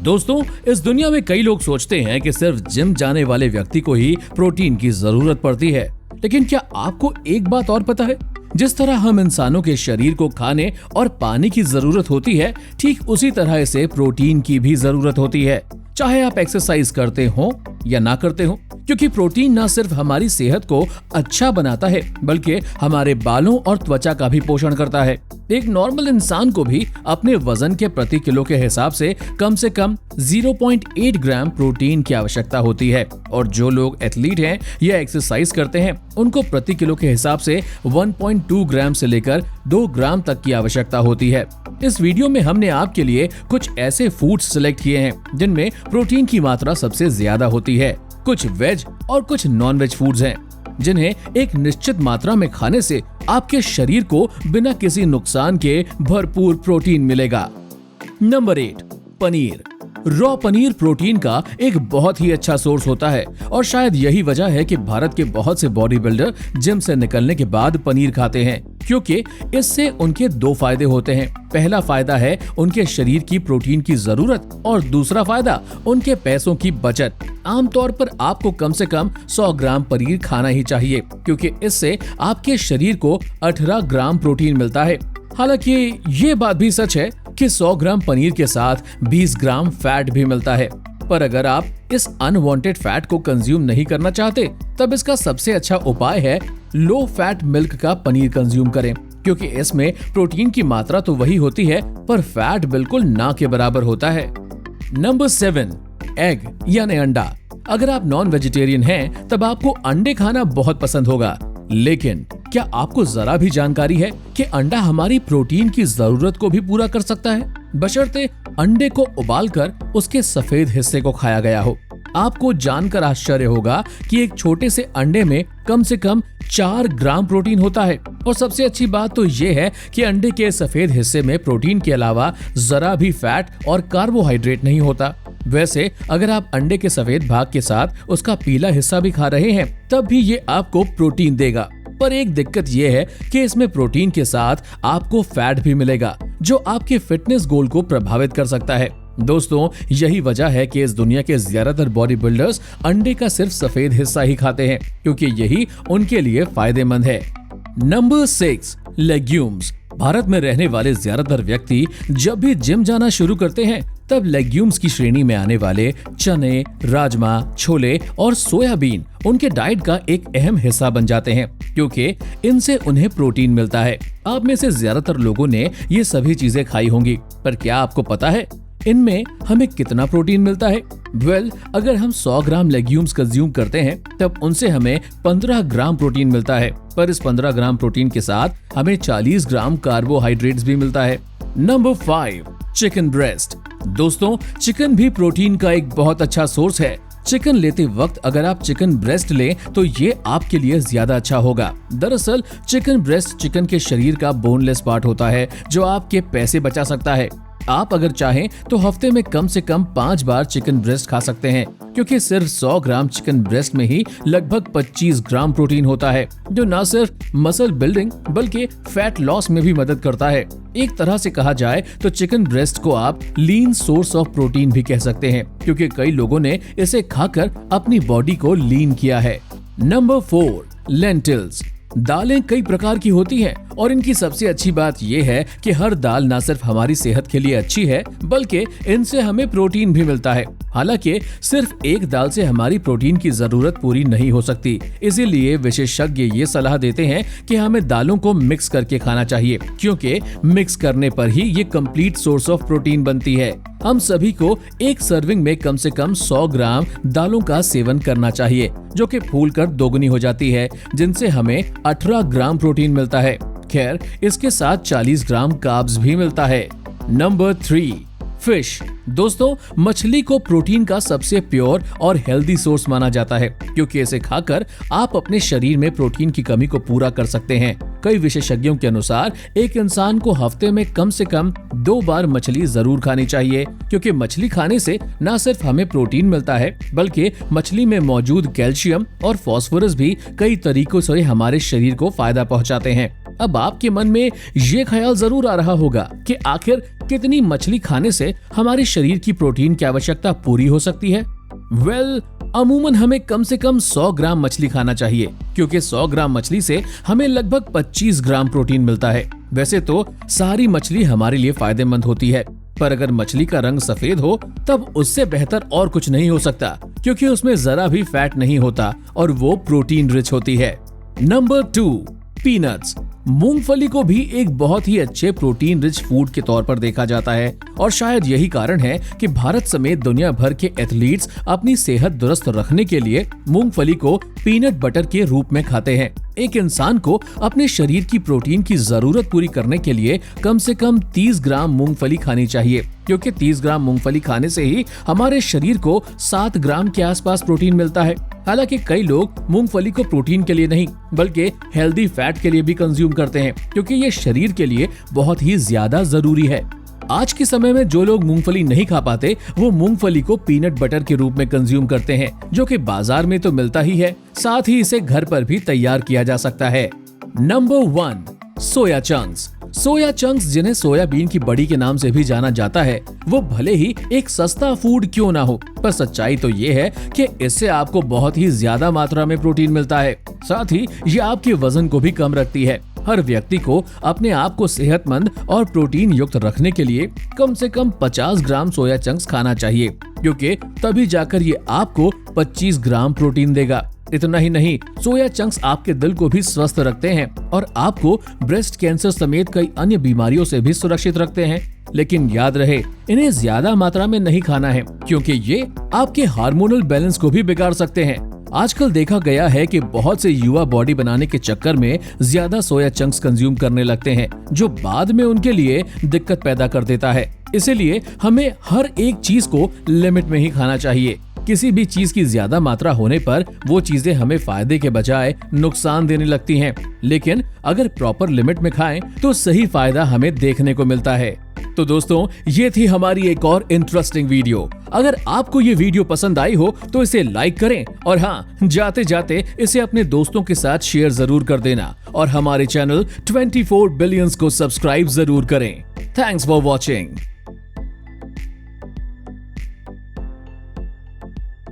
दोस्तों, इस दुनिया में कई लोग सोचते हैं कि सिर्फ जिम जाने वाले व्यक्ति को ही प्रोटीन की जरूरत पड़ती है, लेकिन क्या आपको एक बात और पता है? जिस तरह हम इंसानों के शरीर को खाने और पानी की जरूरत होती है, ठीक उसी तरह इसे प्रोटीन की भी जरूरत होती है, चाहे आप एक्सरसाइज करते हो या ना करते हो, क्योंकि प्रोटीन न सिर्फ हमारी सेहत को अच्छा बनाता है बल्कि हमारे बालों और त्वचा का भी पोषण करता है। एक नॉर्मल इंसान को भी अपने वजन के प्रति किलो के हिसाब से कम 0.8 ग्राम प्रोटीन की आवश्यकता होती है, और जो लोग एथलीट हैं या एक्सरसाइज करते हैं उनको प्रति किलो के हिसाब से 1.2 ग्राम से लेकर 2 ग्राम तक की आवश्यकता होती है। इस वीडियो में हमने आपके लिए कुछ ऐसे फूड्स सिलेक्ट किए हैं जिनमें प्रोटीन की मात्रा सबसे ज्यादा होती है। कुछ वेज और कुछ नॉन वेज फूड्स हैं जिन्हें एक निश्चित मात्रा में खाने से आपके शरीर को बिना किसी नुकसान के भरपूर प्रोटीन मिलेगा। Number 8, paneer. Raw paneer protein का एक बहुत ही अच्छा सोर्स होता है, और शायद यही वजह है कि भारत के बहुत से बॉडी बिल्डर जिम से निकलने के बाद पनीर खाते हैं, क्योंकि इससे उनके 2 फायदे होते हैं। पहला फायदा है उनके शरीर की प्रोटीन की जरूरत, और दूसरा फायदा उनके पैसों की बचत। आमतौर पर आपको कम से कम 100 ग्राम पनीर खाना ही चाहिए, क्योंकि इससे आपके शरीर को 18 ग्राम प्रोटीन मिलता है। हालांकि ये बात भी सच है कि 100 ग्राम पनीर के साथ 20 ग्राम फैट भी मिलता है, पर अगर आप इस अनवांटेड फैट को कंज्यूम नहीं करना चाहते, तब इसका सबसे अच्छा उपाय है लो फैट मिल्क का पनीर कंज्यूम करें, क्योंकि इसमें प्रोटीन की मात्रा तो वही होती है पर फैट बिल्कुल ना के बराबर होता है। नंबर 7, एग यानी अंडा। अगर आप नॉन वेजिटेरियन हैं, तब आपको अंडे खाना बहुत पसंद होगा, लेकिन क्या आपको जरा भी जानकारी है कि अंडा हमारी प्रोटीन की जरूरत को भी पूरा कर सकता है, बशर्ते अंडे को उबालकर उसके सफेद हिस्से को खाया गया हो। आपको जानकर आश्चर्य होगा कि एक छोटे से अंडे में कम से कम 4 ग्राम प्रोटीन होता है, और सबसे अच्छी बात तो ये है कि अंडे के सफेद हिस्से में प्रोटीन के अलावा जरा भी फैट और कार्बोहाइड्रेट नहीं होता। वैसे अगर आप अंडे के सफेद भाग के साथ उसका पीला हिस्सा भी खा रहे हैं, तब भी ये आपको प्रोटीन देगा। पर एक दिक्कत ये है कि इसमें प्रोटीन के साथ आपको फैट भी मिलेगा, जो आपके फिटनेस गोल को प्रभावित कर सकता है। दोस्तों, यही वजह है कि इस दुनिया के ज्यादातर बॉडी बिल्डर्स अंडे का सिर्फ सफेद हिस्सा ही खाते हैं, क्योंकि यही उनके लिए फायदेमंद है। Number 6, legumes. भारत में रहने वाले ज्यादातर व्यक्ति जब भी जिम जाना शुरू करते हैं, तब लेग्यूम्स की श्रेणी में आने वाले चने, राजमा, छोले और सोयाबीन उनके डाइट का एक अहम हिस्सा बन जाते हैं, क्योंकि इनसे उन्हें प्रोटीन मिलता है। आप में से ज्यादातर लोगों ने ये सभी चीजें खाई होंगी, पर क्या आपको पता है इनमें हमें कितना प्रोटीन मिलता है? अगर हम 100 ग्राम लेग्यूम्स कंज्यूम करते हैं, तब उनसे हमें 15 ग्राम प्रोटीन मिलता है, पर इस 15 ग्राम प्रोटीन के साथ हमें 40 ग्राम कार्बोहाइड्रेट्स भी मिलता है। Number 5, chicken breast. दोस्तों, चिकन भी प्रोटीन का एक बहुत अच्छा सोर्स है। चिकन लेते वक्त अगर आप चिकन ब्रेस्ट लें तो ये आपके लिए ज्यादा अच्छा होगा। दरअसल चिकन ब्रेस्ट चिकन के शरीर का बोनलेस पार्ट होता है, जो आपके पैसे बचा सकता है। आप अगर चाहें तो हफ्ते में कम से कम 5 बार चिकन ब्रेस्ट खा सकते हैं, क्योंकि सिर्फ 100 ग्राम चिकन ब्रेस्ट में ही लगभग 25 ग्राम प्रोटीन होता है, जो न सिर्फ मसल बिल्डिंग बल्कि फैट लॉस में भी मदद करता है। एक तरह से कहा जाए तो चिकन ब्रेस्ट को आप लीन सोर्स ऑफ प्रोटीन भी कह सकते हैं, क्योंकि कई लोगों ने इसे खाकर अपनी बॉडी को लीन किया है। Number 4, lentils. दालें कई प्रकार की होती हैं, और इनकी सबसे अच्छी बात यह है कि हर दाल न सिर्फ हमारी सेहत के लिए अच्छी है, बल्कि इनसे हमें प्रोटीन भी मिलता है। हालांकि सिर्फ एक दाल से हमारी प्रोटीन की जरूरत पूरी नहीं हो सकती, इसीलिए विशेषज्ञ ये सलाह देते हैं कि हमें दालों को मिक्स करके खाना चाहिए, क्योंकि मिक्स करने पर ही ये कंप्लीट सोर्स ऑफ प्रोटीन बनती है। हम सभी को एक सर्विंग में कम से कम 100 ग्राम दालों का सेवन करना चाहिए, जो कि फूलकर दोगुनी हो जाती है, जिनसे हमें 18 ग्राम प्रोटीन मिलता है। खैर, इसके साथ 40 ग्राम कार्ब्स भी मिलता है। Number 3, fish. दोस्तों, मछली को प्रोटीन का सबसे प्योर और हेल्दी सोर्स माना जाता है, क्योंकि इसे खाकर आप अपने शरीर में प्रोटीन की कमी को पूरा कर सकते हैं। कई विशेषज्ञों के अनुसार एक इंसान को हफ्ते में कम से कम 2 बार मछली जरूर खानी चाहिए, क्योंकि मछली खाने से न सिर्फ हमें प्रोटीन मिलता है, बल्कि मछली में मौजूद कैल्शियम और फास्फोरस भी कई तरीकों से हमारे शरीर को फायदा पहुंचाते हैं। अब आपके मन में ये ख्याल जरूर आ रहा होगा कि आखिर कितनी मछली खाने से हमारे शरीर की प्रोटीन की आवश्यकता पूरी हो सकती है? अमूमन हमें कम से कम 100 ग्राम मछली खाना चाहिए, क्योंकि 100 ग्राम मछली से हमें लगभग 25 ग्राम प्रोटीन मिलता है। वैसे तो सारी मछली हमारे लिए फायदेमंद होती है, पर अगर मछली का रंग सफेद हो तब उससे बेहतर और कुछ नहीं हो सकता, क्योंकि उसमें जरा भी फैट नहीं होता और वो प्रोटीन रिच होती है। Number 2, peanuts. मूंगफली को भी एक बहुत ही अच्छे प्रोटीन रिच फूड के तौर पर देखा जाता है, और शायद यही कारण है कि भारत समेत दुनिया भर के एथलीट्स अपनी सेहत दुरुस्त रखने के लिए मूंगफली को पीनट बटर के रूप में खाते हैं। एक इंसान को अपने शरीर की प्रोटीन की जरूरत पूरी करने के लिए कम से कम 30 ग्राम मूंगफली खानी चाहिए, क्योंकि 30 ग्राम मूंगफली खाने से ही हमारे शरीर को 7 ग्राम के आसपास प्रोटीन मिलता है। हालांकि कई लोग मूंगफली को प्रोटीन के लिए नहीं बल्कि हेल्दी फैट के लिए भी कंज्यूम करते हैं, क्योंकि ये शरीर के लिए बहुत ही ज्यादा जरूरी है। आज के समय में जो लोग मूंगफली नहीं खा पाते वो मूंगफली को पीनट बटर के रूप में कंज्यूम करते हैं, जो कि बाजार में तो मिलता ही है, साथ ही इसे घर पर भी तैयार किया जा सकता है। Number 1, soya chunks. Soya chunks, जिन्हें सोयाबीन की बड़ी के नाम से भी जाना जाता है, वो भले ही एक सस्ता फूड क्यों ना हो, पर सच्चाई तो ये है कि इससे आपको बहुत ही ज्यादा मात्रा में प्रोटीन मिलता है। साथ ही ये आपके वजन को भी कम रखती है। हर व्यक्ति को अपने आप को सेहतमंद और प्रोटीन युक्त रखने के लिए कम से कम 50 ग्राम सोया चंक्स खाना चाहिए, क्योंकि तभी जाकर ये आपको 25 ग्राम प्रोटीन देगा। इतना ही नहीं, सोया चंक्स आपके दिल को भी स्वस्थ रखते हैं और आपको ब्रेस्ट कैंसर समेत कई अन्य बीमारियों से भी सुरक्षित रखते हैं। लेकिन याद रहे, इन्हें ज्यादा मात्रा में नहीं खाना है, क्योंकि ये आपके हार्मोनल बैलेंस को भी बिगाड़ सकते हैं। आजकल देखा गया है कि बहुत से युवा बॉडी बनाने के चक्कर में ज्यादा सोया चंक्स कंज्यूम करने लगते हैं, जो बाद में उनके लिए दिक्कत पैदा कर देता है। इसीलिए हमें हर एक चीज को लिमिट में ही खाना चाहिए। किसी भी चीज की ज्यादा मात्रा होने पर वो चीजें हमें फायदे के बजाय नुकसान देने लगती हैं, लेकिन अगर प्रॉपर लिमिट में खाएं तो सही फायदा हमें देखने को मिलता है। तो दोस्तों, ये थी हमारी एक और इंटरेस्टिंग वीडियो। अगर आपको ये वीडियो पसंद आई हो तो इसे लाइक करें, और हाँ, जाते जाते इसे अपने दोस्तों के साथ शेयर जरूर कर देना, और हमारे चैनल 24 बिलियंस को सब्सक्राइब जरूर करें। Thanks for watching.